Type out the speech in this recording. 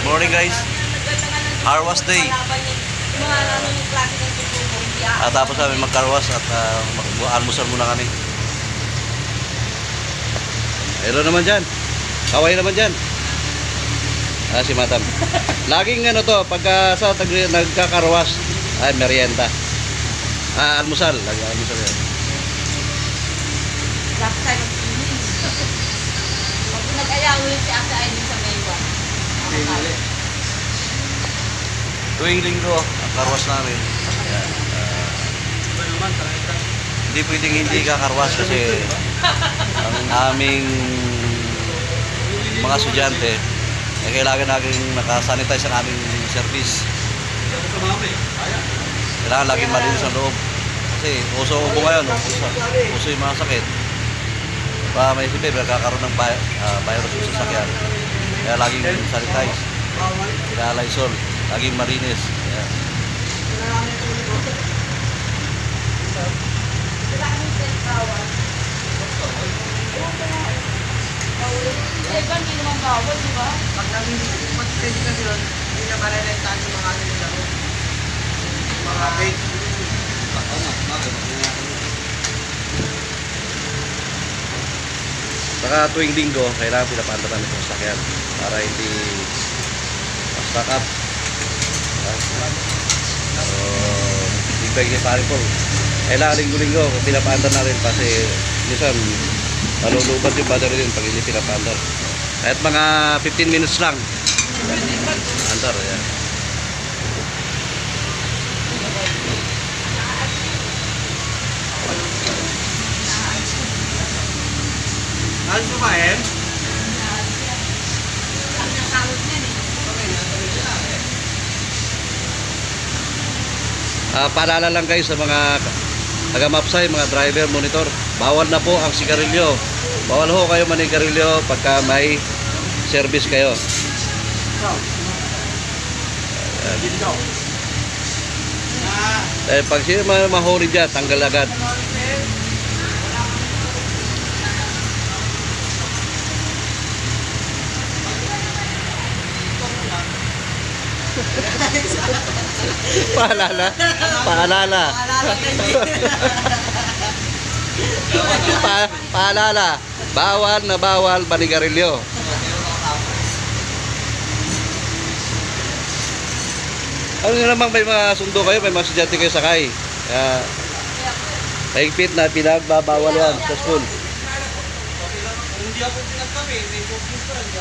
Morning guys. Harvest day. At tapos kami mag-carwas at mag-almusal muna kami. Hello naman dyan. Kaway naman dyan. Si Madam. Laging ano to, pagka sa nagkakarwas, ay merienda. Almusal. Lagi almusal yan. Dapat tayo mag-inis. Pag nag-ayaw ulit si Ate Aydin sa Maywa. Tuwing linggo, ang karwas namin. Ayan. Hindi pwedeng hindi kakarwas kasi ang aming mga estudyante ay kailangan natin nakasanitize ang aming service. Kailangan laging malinis ang loob. Kasi uso-ubo ngayon, uso yung mga sakit. May isipin, magkakaroon ng virus sa sasakyan. Kaya laging sanitize. Kaya Lysol, laging malinis. Ayan. Evan, hindi naman bawal, di ba? Pag nag-pwede kasi yun, hindi na marelentahan sa mga nilaro. Mga fake. Saka tuwing linggo, kailangan pinapanda namin itong sakyan para hindi ma-stack up. So, feedback niya pare po. Kailangan linggo-linggo, pinapanda na rin kasi minsan malulubat yung battery din pag hindi pinapanda. Kahit mga 15 minutes lang. Andar, yan. Ano sa bayan? Paalala lang guys sa mga taga-mapsay, mga driver, monitor, bawal na po ang sigarilyo. Bawal ho kayo manigarilyo pagka may service kayo. Dahil pag siya mahuli dyan, tanggal agad. Paalala. Paalala. Bawal na bawal manigarilyo. Ano nyo namang may mga sundo kayo, may mga estudyante kayo sakay. Kaya mahigpit na pinagbabawal yan sa school. Hindi ako pinagkami, may focus pa rin.